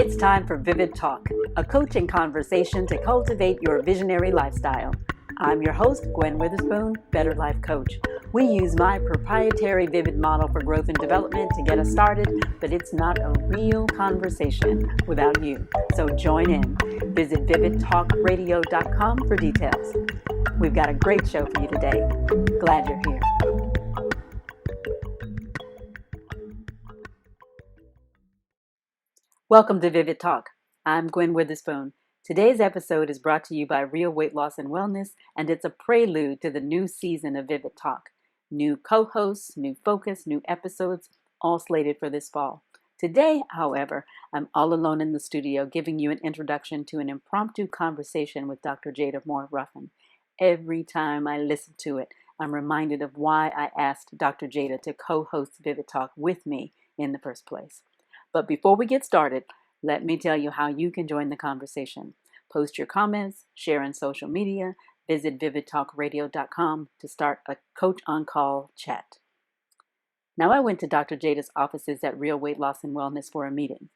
It's time for Vivid Talk, a coaching conversation to cultivate your visionary lifestyle. I'm your host, Gwen Witherspoon, Better Life Coach. We use my proprietary Vivid model for growth and development to get us started, but it's not a real conversation without you. So join in. Visit vividtalkradio.com for details. We've got a great show for you today. Glad you're here. Welcome to Vivid Talk. I'm Gwen Witherspoon. Today's episode is brought to you by Real Weight Loss and Wellness, and it's a prelude to the new season of Vivid Talk. New co-hosts, new focus, new episodes, all slated for this fall. Today, however, I'm all alone in the studio giving you an introduction to an impromptu conversation with Dr. Jada Moore-Ruffin. Every time I listen to it, I'm reminded of why I asked Dr. Jada to co-host Vivid Talk with me in the first place. But before we get started, let me tell you how you can join the conversation. Post your comments, share on social media, visit vividtalkradio.com to start a Coach on Call chat. Now, I went to Dr. Jada's offices at Real Weight Loss and Wellness for a meeting.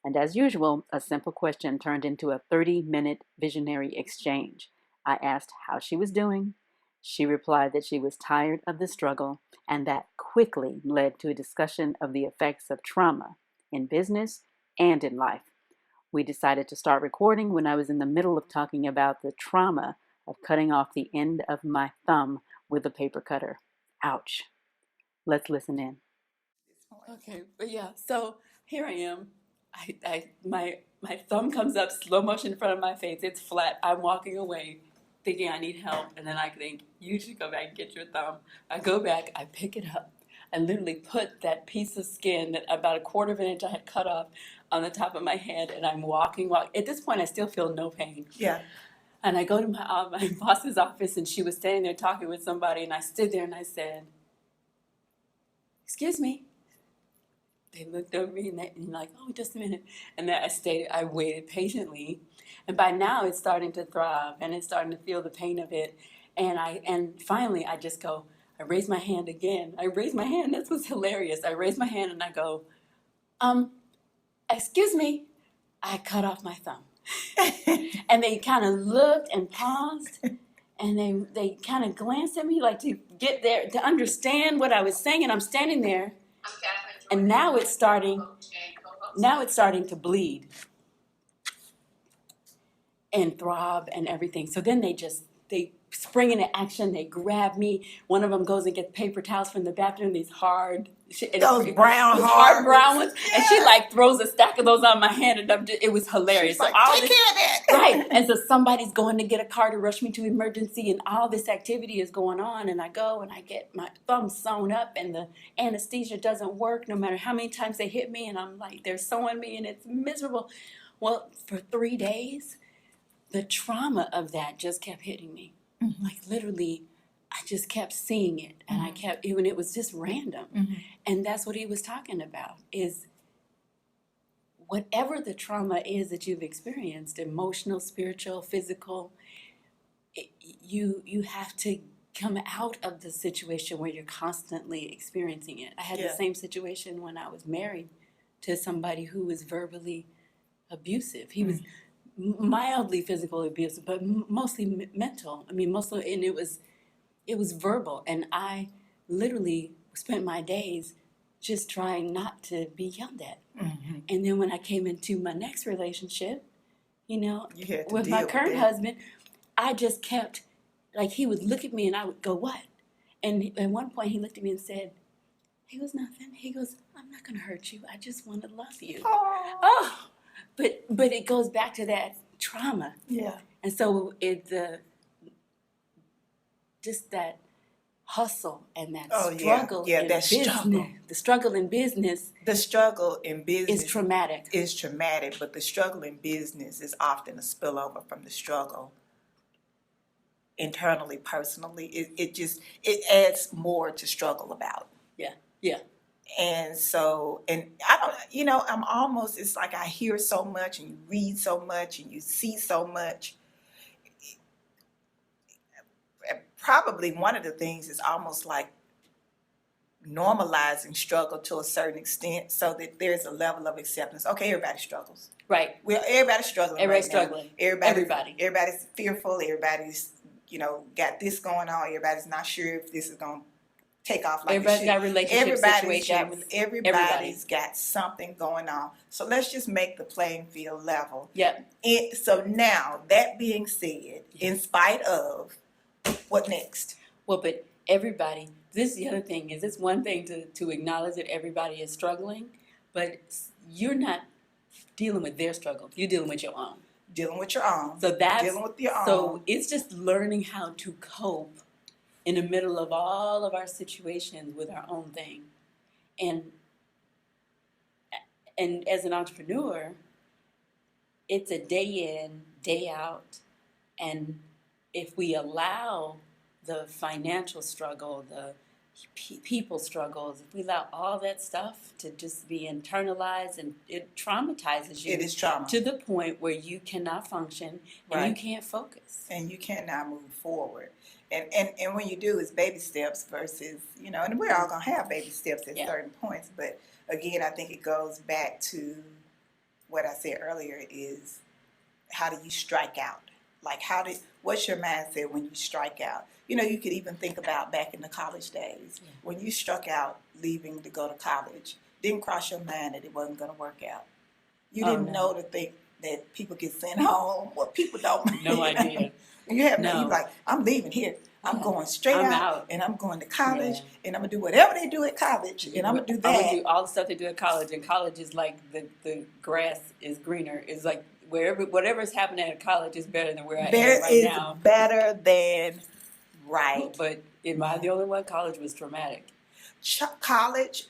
And as usual, a simple question turned into a 30-minute visionary exchange. I asked how she was doing. She replied that she was tired of the struggle, and that quickly led to a discussion of the effects of trauma in business and in life. We decided to start recording when I was in the middle of talking about the trauma of cutting off the end of my thumb with a paper cutter. Ouch. Let's listen in. Okay, but yeah, so here I am. My thumb comes up slow motion in front of my face. It's flat. I'm walking away thinking I need help, and then I think, you should go back and get your thumb. I go back, I pick it up. I literally put that piece of skin that about a quarter of an inch I had cut off on the top of my head, and I'm walking. At this point, I still feel no pain. Yeah. And I go to my boss's office, and she was standing there talking with somebody, and I stood there and I said, "Excuse me." They looked over me and like, "Oh, just a minute." And then I waited patiently, and by now it's starting to throb, and it's starting to feel the pain of it. And finally, I just go. I raise my hand again. I raise my hand. This was hilarious. I raise my hand and I go, "Excuse me." I cut off my thumb. And they kind of looked and paused, and they kind of glanced at me like to get there, to understand what I was saying. And I'm standing there, and now it's starting to bleed and throb and everything. So then they spring into action. They grab me. One of them goes and gets paper towels from the bathroom. These hard brown ones. Yeah. And she like throws a stack of those on my hand, and it was hilarious. She's like, take care of that. Right. And so somebody's going to get a car to rush me to emergency, and all this activity is going on. And I go and I get my thumb sewn up, and the anesthesia doesn't work no matter how many times they hit me. And I'm like, they're sewing me, and it's miserable. Well, for 3 days, the trauma of that just kept hitting me. Mm-hmm. Like literally, I just kept seeing it, and mm-hmm. It was just random. Mm-hmm. And that's what he was talking about, is whatever the trauma is that you've experienced, emotional, spiritual, physical, you have to come out of the situation where you're constantly experiencing it. I had the same situation when I was married to somebody who was verbally abusive. He was mildly physical abuse, but mostly mental. I mean, mostly, and it was verbal. And I literally spent my days just trying not to be yelled at. Mm-hmm. And then when I came into my next relationship, with my current husband, I just kept, like, he would look at me and I would go, "What?" And at one point he looked at me and said, "He goes, nothing." He goes, "I'm not going to hurt you. I just want to love you." Oh. But it goes back to that trauma. Yeah. And so just that hustle and that struggle in business. The struggle in business. The struggle in business is traumatic. But the struggle in business is often a spillover from the struggle internally, personally. It adds more to struggle about. Yeah. Yeah. And so, and I don't, I'm almost, it's like I hear so much and you read so much and you see so much. Probably one of the things is almost like normalizing struggle to a certain extent so that there's a level of acceptance. Okay, everybody struggles. Right. Well, everybody's struggling. Everybody's right struggling. Now. Everybody's fearful. Everybody's, got this going on. Everybody's not sure if this is going to take off like everybody's it should. got relationship situations. Everybody's got something going on. So let's just make the playing field level. Yep. So now, that being said, in spite of, what next? Well, but everybody, this is the other thing, is it's one thing to acknowledge that everybody is struggling, but you're not dealing with their struggle. You're dealing with your own. Dealing with your own. So that's, dealing with your own. So it's just learning how to cope in the middle of all of our situations with our own thing. And as an entrepreneur, it's a day in, day out. And if we allow the financial struggle, the people struggles, if we allow all that stuff to just be internalized, and it traumatizes you. It is trauma. To the point where you cannot function and you can't focus. And you cannot move forward. And when you do, it's baby steps versus, and we're all going to have baby steps at certain points. But again, I think it goes back to what I said earlier is, how do you strike out? Like, what's your mindset when you strike out? You could even think about back in the college days, when you struck out leaving to go to college, didn't cross your mind that it wasn't going to work out. You didn't know to think that people get sent home. Well, people don't. No idea. You have you're like, I'm leaving here. I'm going straight out, and I'm going to college, and I'm going to do whatever they do at college, and I'm going to do that. I'm going to do all the stuff they do at college, and college is like the grass is greener. It's like whatever's happening at college is better than where I am right now. Better than right. But am I the only one? College was traumatic. College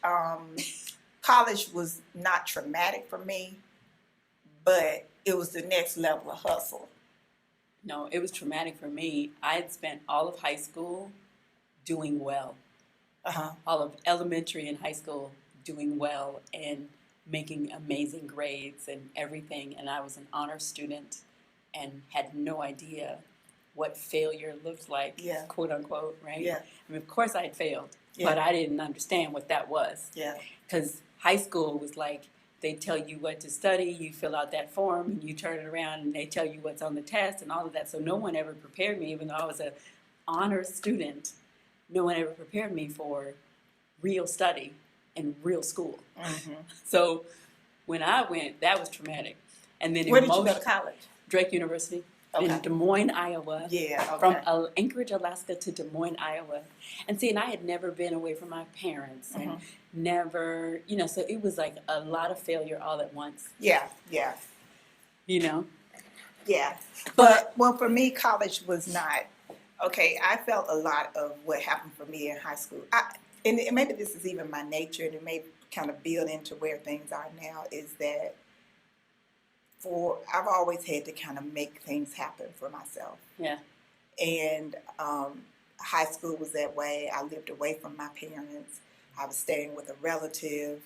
was not traumatic for me, but it was the next level of hustle. No, it was traumatic for me. I had spent all of high school doing well. All of elementary and high school doing well and making amazing grades and everything. And I was an honor student and had no idea what failure looked like, quote unquote, right? Yeah. I mean, of course I had failed, but I didn't understand what that was. Yeah. Because high school was like, they tell you what to study, you fill out that form, and you turn it around, and they tell you what's on the test and all of that. So no one ever prepared me, even though I was an honor student, no one ever prepared me for real study and real school. Mm-hmm. So when I went, that was traumatic. And then where did you go to college? Drake University. In Des Moines, Iowa. From Anchorage, Alaska to Des Moines, Iowa. And see, and I had never been away from my parents and never, so it was like a lot of failure all at once. Yeah. Yeah. But well, for me, college was not, I felt a lot of what happened for me in high school. And maybe this is even my nature, and it may kind of build into where things are now, is that I've always had to kind of make things happen for myself. Yeah. And high school was that way. I lived away from my parents. I was staying with a relative.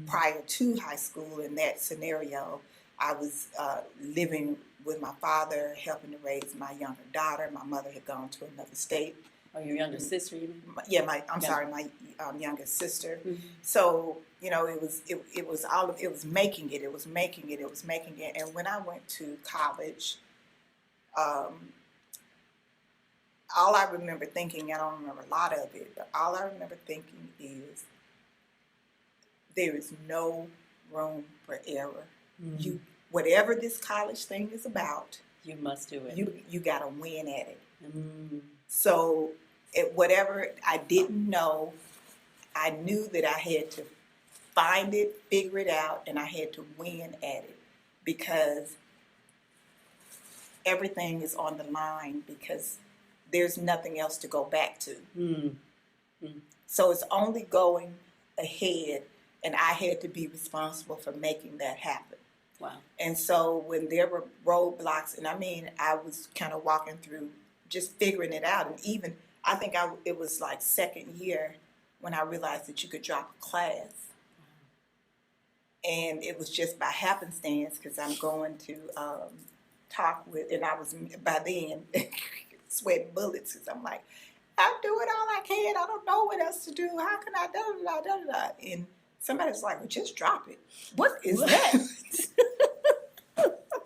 Prior to high school, in that scenario, I was living with my father, helping to raise my younger daughter. My mother had gone to another state. Oh, your younger sister, you mean? Yeah, my youngest sister. So, it was making it. And when I went to college, all I remember thinking, I don't remember a lot of it, but all I remember thinking is, there is no room for error. Whatever this college thing is about, you must do it. You got to win at it. So, whatever I didn't know, I knew that I had to find it, figure it out, and I had to win at it, because everything is on the line, because there's nothing else to go back to. So it's only going ahead, and I had to be responsible for making that happen. Wow. And so when there were roadblocks, and I was kind of walking through just figuring it out, and even I think it was like second year when I realized that you could drop a class. And it was just by happenstance, because I'm going to talk with, and I was by then sweating bullets, because I'm like, I'm doing all I can. I don't know what else to do. How can I da. And somebody's like, well, just drop it. What is that?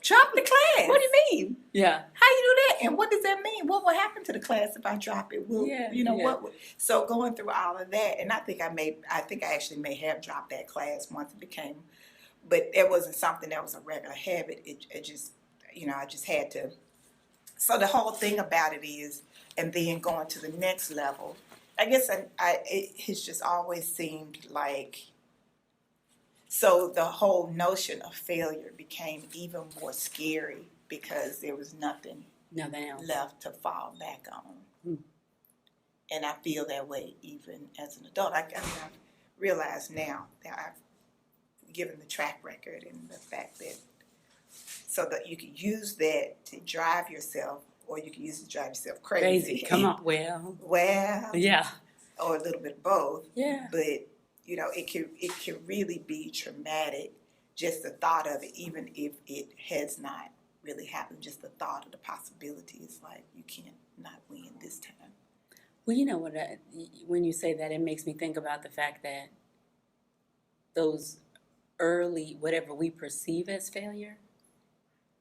Drop the class. What do you mean? Yeah. How you do that? And what does that mean? What will happen to the class if I drop it? What would, so going through all of that, and I think I actually may have dropped that class once it became, but it wasn't something that was a regular habit. It just, I just had to. So the whole thing about it is, and then going to the next level, I guess it has just always seemed like, so the whole notion of failure became even more scary because there was nothing else left to fall back on. And I feel that way even as an adult. I realize now that I've given the track record and the fact that, so that you can use that to drive yourself, or you can use it to drive yourself crazy. Come on, well, yeah, or a little bit of both. Yeah, but it can really be traumatic. Just the thought of it, even if it has not really happened, just the thought of the possibility is like you can't not win this time. Well, you know what? When you say that, it makes me think about the fact that those early, whatever we perceive as failure,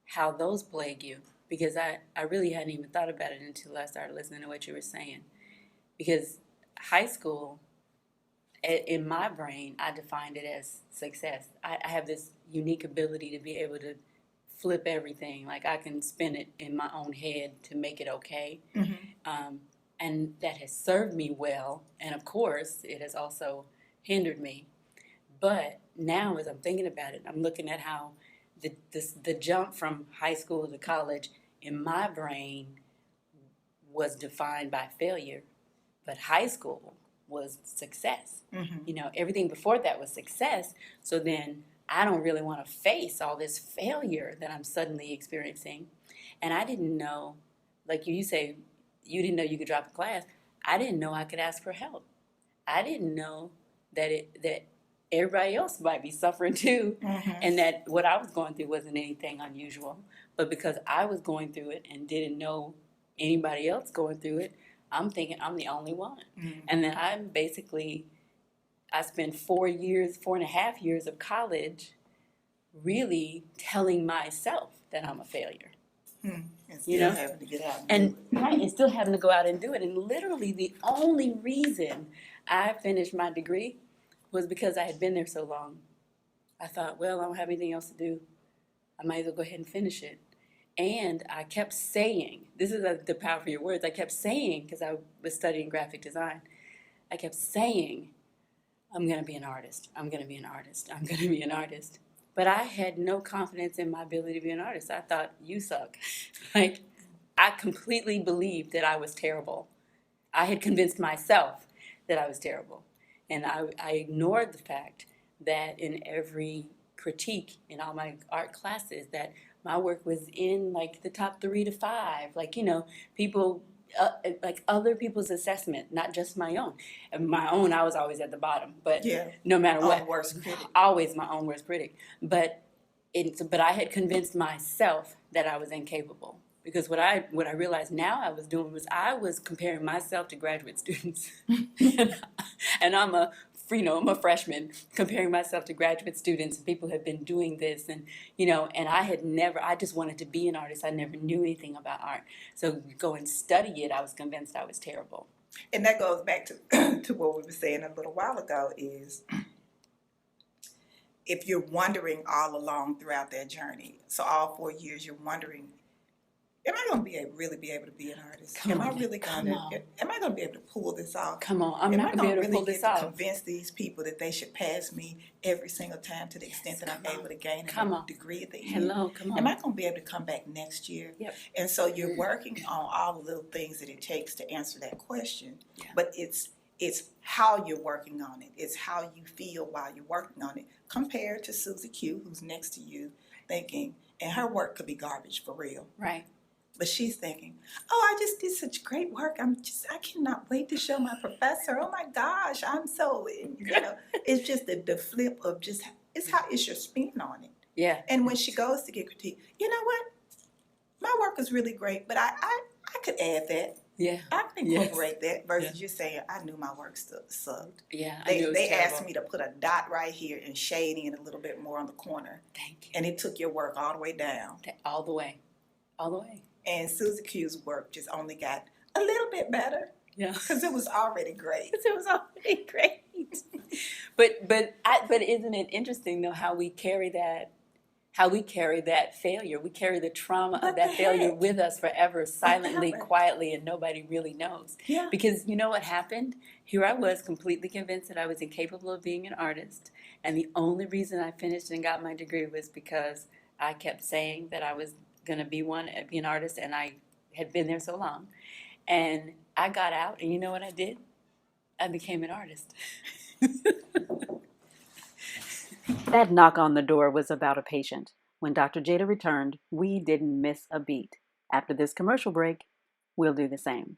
how those plague you. Because I really hadn't even thought about it until I started listening to what you were saying. Because high school, in my brain, I defined it as success. I have this unique ability to be able to flip everything. Like I can spin it in my own head to make it okay. Mm-hmm. And that has served me well. And of course, it has also hindered me. But now as I'm thinking about it, I'm looking at how the jump from high school to college in my brain was defined by failure. But high school was success. Mm-hmm. Everything before that was success. So then I don't really want to face all this failure that I'm suddenly experiencing. And I didn't know, like you say, you didn't know you could drop a class. I didn't know I could ask for help. I didn't know that everybody else might be suffering too. Mm-hmm. And that what I was going through wasn't anything unusual. But because I was going through it and didn't know anybody else going through it, I'm thinking I'm the only one. Mm-hmm. And then I spent 4.5 years of college really telling myself that I'm a failure. And still having to get out and still having to go out and do it. And literally the only reason I finished my degree was because I had been there so long. I thought, well, I don't have anything else to do. I might as well go ahead and finish it. And I kept saying, this is the power of your words, I kept saying, because I was studying graphic design, I kept saying, I'm going to be an artist. I'm going to be an artist. I'm going to be an artist. But I had no confidence in my ability to be an artist. I thought, you suck. Like, I completely believed that I was terrible. I had convinced myself that I was terrible. And I ignored the fact that in every critique in all my art classes that my work was in like the top 3 to 5. Like, people, like other people's assessment, not just my own. And my own, I was always at the bottom. But no matter what, worst critic. Always my own worst critic. But I had convinced myself that I was incapable. Because what I realized now I was doing was I was comparing myself to graduate students. And I'm a freshman, comparing myself to graduate students, and people have been doing this, and I just wanted to be an artist. I never knew anything about art. So go and study it, I was convinced I was terrible. And that goes back to what we were saying a little while ago is if you're wondering all along throughout that journey, so all 4 years you're wondering, am I going to really be able to be an artist? Am I going to be able to pull this off? Come on, I'm not going to be able to pull this off. Convince these people that they should pass me every single time to the extent that I'm able to gain a degree at the end. Come on. Am I going to be able to come back next year? Yep. And so you're working on all the little things that it takes to answer that question. Yeah. But it's how you're working on it. It's how you feel while you're working on it. Compared to Susie Q, who's next to you, thinking, and her work could be garbage for real. Right. But she's thinking, oh, I just did such great work. I cannot wait to show my professor. Oh my gosh, I'm so, it's just the flip of it's your spin on it. Yeah. And when she goes to get critique, you know what? My work is really great, but I could add that. Yeah. I can incorporate that versus you saying, I knew my work sucked. Yeah, I They, knew it was they terrible. asked me to put a dot right here and shading it a little bit more on the corner. Thank you. And it took your work all the way down. All the way. All the way. And Susie Q's work just only got a little bit better. Yeah. Because it was already great. It was already great. But isn't it interesting though how we carry that failure? We carry the trauma of that failure with us forever, silently, quietly, and nobody really knows. Yeah. Because you know what happened? Here I was completely convinced that I was incapable of being an artist. And the only reason I finished and got my degree was because I kept saying that I was going to be an artist, and I had been there so long. And I got out, and you know what I did? I became an artist. That knock on the door was about a patient. When Dr. Jada returned, we didn't miss a beat. After this commercial break, we'll do the same.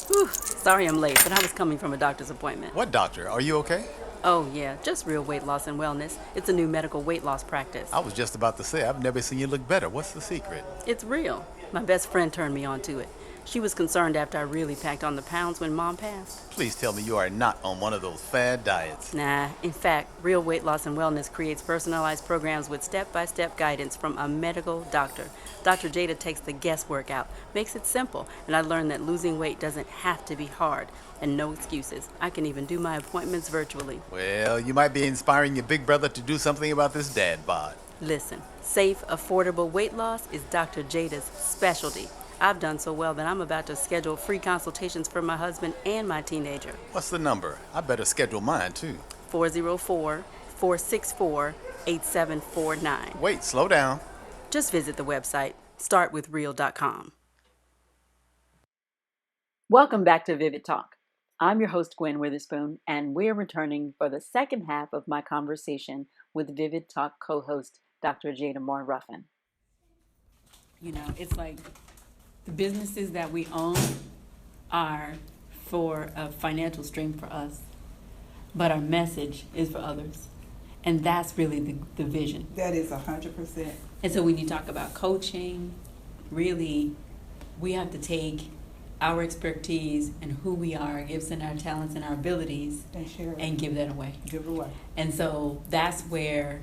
Whew, sorry I'm late, but I was coming from a doctor's appointment. What doctor? Are you okay? Oh, yeah, just Real Weight Loss and Wellness. It's a new medical weight loss practice. I was just about to say, I've never seen you look better. What's the secret? It's real. My best friend turned me on to it. She was concerned after I really packed on the pounds when Mom passed. Please tell me you are not on one of those fad diets. Nah, in fact, Real Weight Loss and Wellness creates personalized programs with step-by-step guidance from a medical doctor. Dr. Jada takes the guesswork out, makes it simple, and I learned that losing weight doesn't have to be hard. And no excuses. I can even do my appointments virtually. Well, you might be inspiring your big brother to do something about this dad bod. Listen, safe, affordable weight loss is Dr. Jada's specialty. I've done so well that I'm about to schedule free consultations for my husband and my teenager. What's the number? I better schedule mine, too. 404-464-8749. Wait, slow down. Just visit the website, startwithreal.com. Welcome back to Vivid Talk. I'm your host, Gwen Witherspoon, and we're returning for the second half of my conversation with Vivid Talk co-host, Dr. Jada Moore-Ruffin. You know, it's like the businesses that we own are for a financial stream for us, but our message is for others. And that's really the vision. That is 100%. And so when you talk about coaching, really, we have to take our expertise and who we are, gifts and our talents and our abilities, And share it. and give that away. Give it away. And so that's the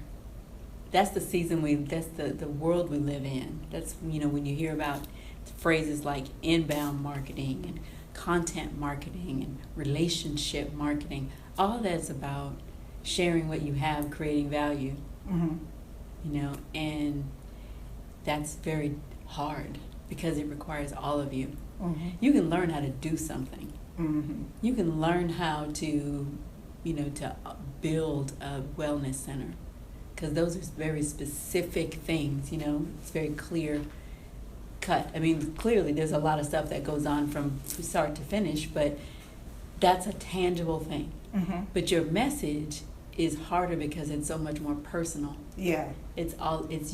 season that's the world we live in. That's, you know, when you hear about phrases like inbound marketing and content marketing and relationship marketing, all that's about sharing what you have, creating value. Mm-hmm. You know, and that's very hard because it requires all of you. Mm-hmm. You can learn how to do something. Mm-hmm. You can learn how to, to build a wellness center, because those are very specific things. It's very clear cut. I mean, clearly there's a lot of stuff that goes on from start to finish, but that's a tangible thing. Mm-hmm. But your message is harder because it's so much more personal. Yeah. It's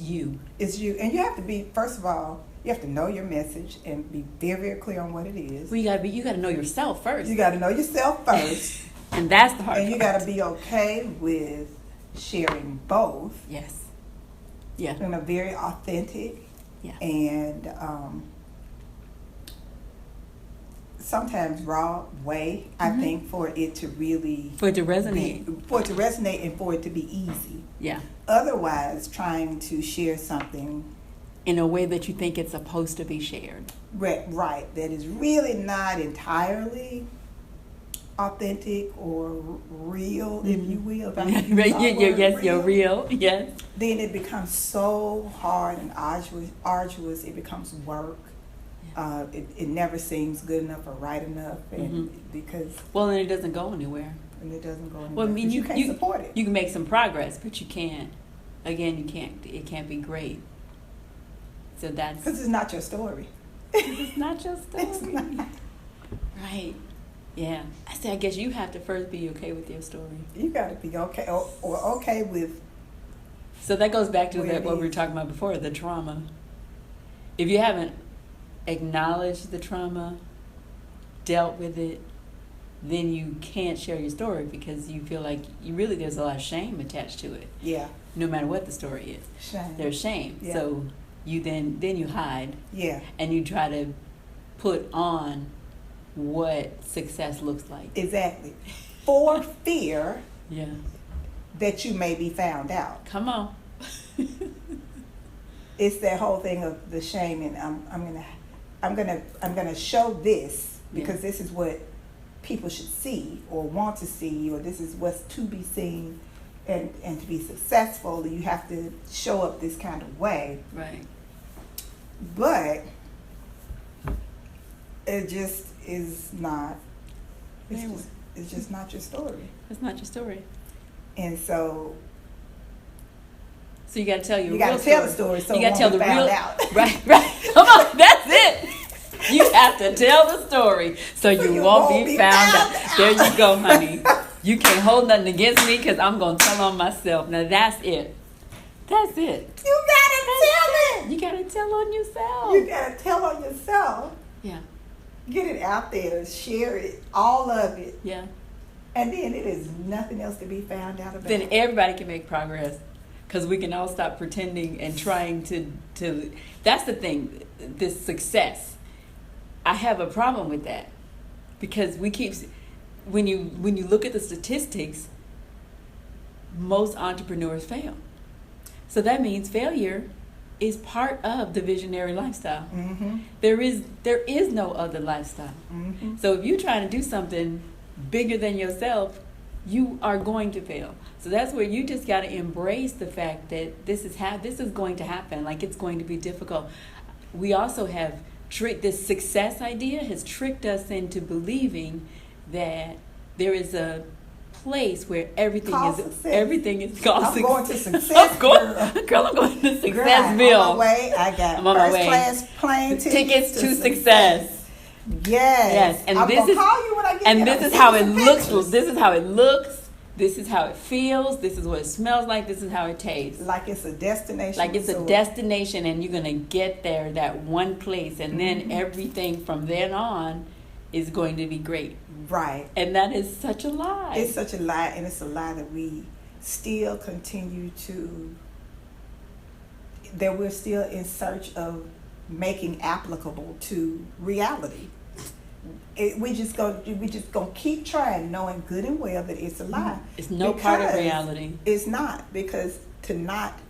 you. It's you. And you have to be, first of all, you have to know your message and be very, very clear on what it is. Well, you gotta know yourself first. You got to know yourself first. And that's the hard part. And you got to be okay with sharing both. Yes. Yeah. In a very authentic and sometimes raw way, I think, for it to really... For it to resonate. For it to resonate and for it to be easy. Yeah. Otherwise, trying to share something... in a way that you think it's supposed to be shared. Right. That is really not entirely authentic or real, if you will. You're real. Yes. Then it becomes so hard and arduous. It becomes work. It never seems good enough or right enough, and because then it doesn't go anywhere. And it doesn't go anywhere. Well, I mean, you can't support it. You can make some progress, but you can't. Again, you can't. It can't be great. So that's because it's not your story. It's not your story. It's not. Right. Yeah. I guess you have to first be okay with your story. You got to be okay or okay with. So that goes back to what we were talking about before, the trauma. If you haven't acknowledged the trauma, dealt with it, then you can't share your story because you feel like there's a lot of shame attached to it. Yeah. No matter what the story is. Shame. There's shame. Yeah. So you then you hide. Yeah. And you try to put on what success looks like. Exactly. For fear Yeah. that you may be found out. Come on. It's that whole thing of the shame, and I'm gonna show this because this is what people should see or want to see, or this is what's to be seen, and to be successful, you have to show up this kind of way. Right. But it just is not. It's just not your story. It's not your story. And so you got to tell you got to tell the story, so you got to tell the real. Out. Right. Come on, that's it. You have to tell the story so you won't be found out. There you go, honey. You can't hold nothing against me because I'm going to tell on myself. Now that's it. That's it. You got to tell it. You got to tell on yourself. You got to tell on yourself. Yeah. Get it out there. Share it. All of it. Yeah. And then it is nothing else to be found out about. Then everybody can make progress because we can all stop pretending and trying to. That's the thing. This success. I have a problem with that because we keep. When you look at the statistics, most entrepreneurs fail. So that means failure is part of the visionary lifestyle. Mm-hmm. There is no other lifestyle. Mm-hmm. So if you're trying to do something bigger than yourself, you are going to fail. So that's where you just got to embrace the fact that this is going to happen. Like, it's going to be difficult. We also have this success idea has tricked us into believing that there is a place where everything is called success. I'm going to success. Girl, I'm going to Successville. Girl, on my way. I got first class plane tickets to success. Yes. And I'm this gonna is call you when I get and there. this is how it looks. This is how it looks. This is how it feels. This is what it smells like. This is how it tastes. Like it's a destination. Like it's a destination, and you're gonna get there that one place, and then everything from then on is going to be great. Right. And that is such a lie. It's such a lie, and it's a lie that we still continue that we're still in search of making applicable to reality. We just gonna keep trying, knowing good and well that it's a lie. It's no part of reality. It's not, because to not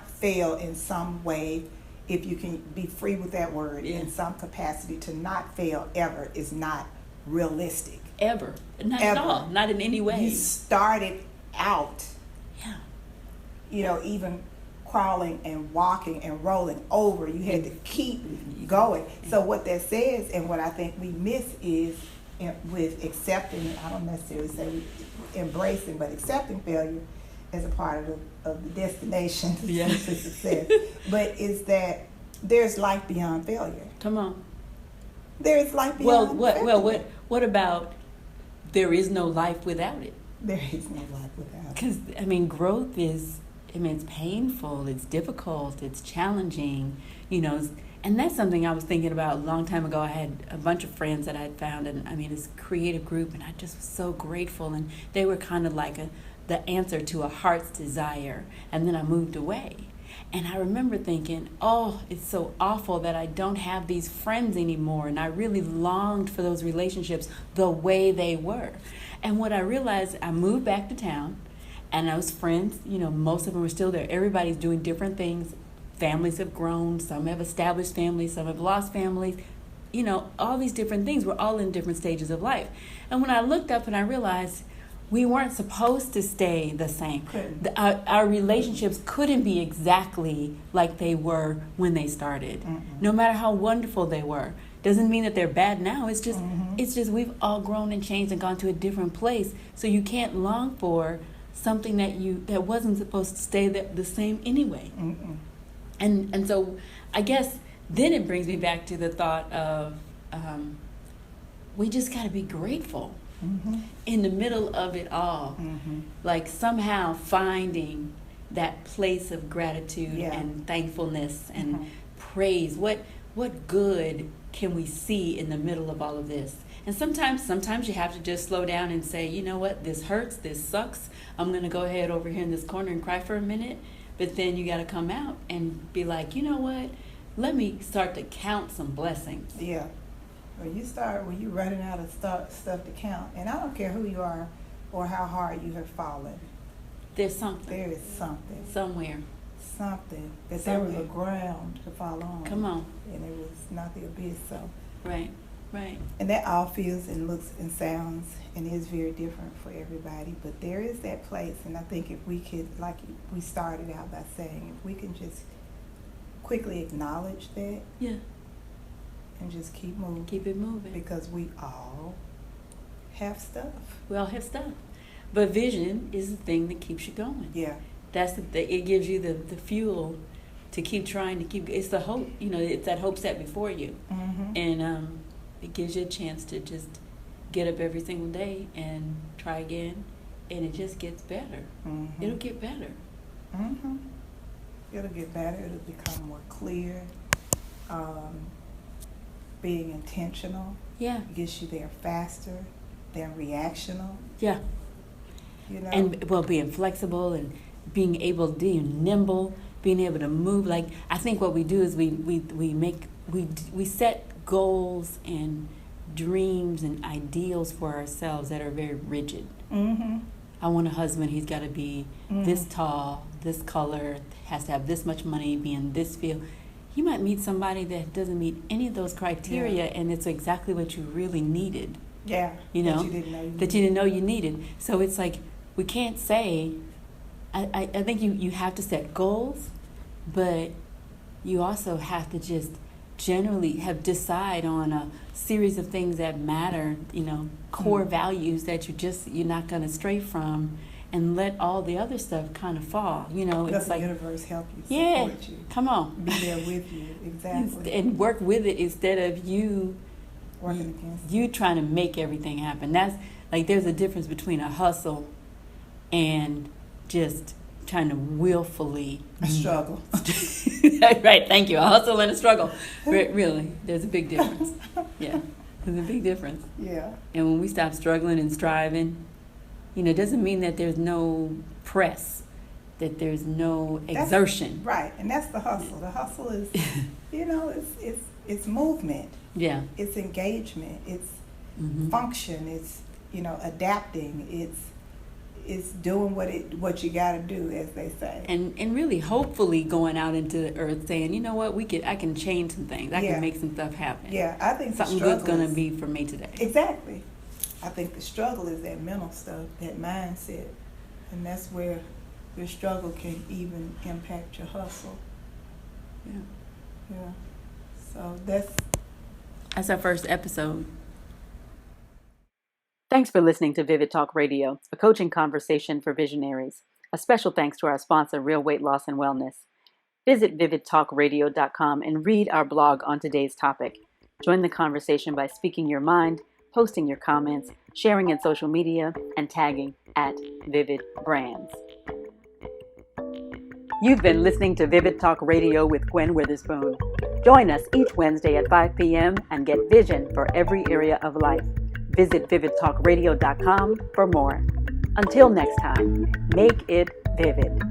fail in some way, if you can be free with that word, in some capacity, to not fail ever is not realistic. Ever. Not at all. Not in any way. You started out, even crawling and walking and rolling over. You had to keep going. So what that says, and what I think we miss is, with accepting, I don't necessarily say embracing, but accepting failure as a part of the destination to success. But is that there's life beyond failure. Come on. There's life beyond failure. What about there is no life without it? There is no life without it. Because, growth is, it's painful, it's difficult, it's challenging, and that's something I was thinking about a long time ago. I had a bunch of friends that I'd found, and this creative group, and I just was so grateful, and they were kind of like the answer to a heart's desire. And then I moved away. And I remember thinking, oh, it's so awful that I don't have these friends anymore. And I really longed for those relationships the way they were. And what I realized, I moved back to town, and those friends, most of them are still there. Everybody's doing different things. Families have grown. Some have established families. Some have lost families. All these different things. We're all in different stages of life. And when I looked up and I realized we weren't supposed to stay the same. Our relationships couldn't be exactly like they were when they started. No matter how wonderful they were. Doesn't mean that they're bad now. It's just we've all grown and changed and gone to a different place. So you can't long for something that wasn't supposed to stay the same anyway. And so I guess then it brings me back to the thought of we just got to be grateful. In the middle of it all, like somehow finding that place of gratitude and thankfulness and praise. What good can we see in the middle of all of this? And sometimes you have to just slow down and say, you know what, this hurts, this sucks. I'm going to go ahead over here in this corner and cry for a minute. But then you got to come out and be like, you know what, let me start to count some blessings. Yeah. When you're running out of stuff to count, and I don't care who you are or how hard you have fallen. There's something. There is something. Somewhere. Something. That there was a ground to fall on. Come on. And it was not the abyss, so. Right. Right. And that all feels and looks and sounds and is very different for everybody. But there is that place, and I think if we could, like we started out by saying, if we can just quickly acknowledge that. Yeah. And just keep moving. Keep it moving. Because we all have stuff. We all have stuff. But vision is the thing that keeps you going. Yeah. That's it gives you the fuel to keep trying to keep, it's the hope, it's that hope set before you. Mm-hmm. And it gives you a chance to just get up every single day and try again, and it just gets better. Mm-hmm. It'll get better. Mm-hmm. It'll get better. It'll become more clear. Being intentional. Yeah. Gets you there faster than reactional. Yeah. And being flexible and being able to be nimble, being able to move. Like, I think what we do is we set goals and dreams and ideals for ourselves that are very rigid. Mm-hmm. I want a husband, he's got to be this tall, this color, has to have this much money, be in this field. You might meet somebody that doesn't meet any of those criteria, and it's exactly what you really needed. Yeah. That you didn't know you needed. So it's like, we can't say, I think you have to set goals, but you also have to just generally decide on a series of things that matter, core values that you're not going to stray from, and let all the other stuff kind of fall. Let the universe help you, support you. Come on. Be there with you, exactly. And work with it instead of you working against you trying to make everything happen. That's like, there's a difference between a hustle and just trying to willfully struggle. Right, thank you. A hustle and a struggle. Really, there's a big difference. Yeah, there's a big difference. Yeah. And when we stop struggling and striving, it doesn't mean that there's no press, that there's no exertion. Right, and that's the hustle. The hustle is, it's movement. Yeah. It's engagement. It's function. It's adapting. It's doing what you got to do, as they say. And really, hopefully, going out into the earth, saying, you know what, I can change some things. I can make some stuff happen. Yeah, I think something good's gonna be for me today. Exactly. I think the struggle is that mental stuff, that mindset, and that's where your struggle can even impact your hustle. Yeah. Yeah. So that's our first episode. Thanks for listening to Vivid Talk Radio, a coaching conversation for visionaries. A special thanks to our sponsor, Real Weight Loss and Wellness. Visit vividtalkradio.com and read our blog on today's topic. Join the conversation by speaking your mind, posting your comments, sharing in social media, and tagging @VividBrands. You've been listening to Vivid Talk Radio with Gwen Witherspoon. Join us each Wednesday at 5 p.m. and get vision for every area of life. Visit vividtalkradio.com for more. Until next time, make it vivid.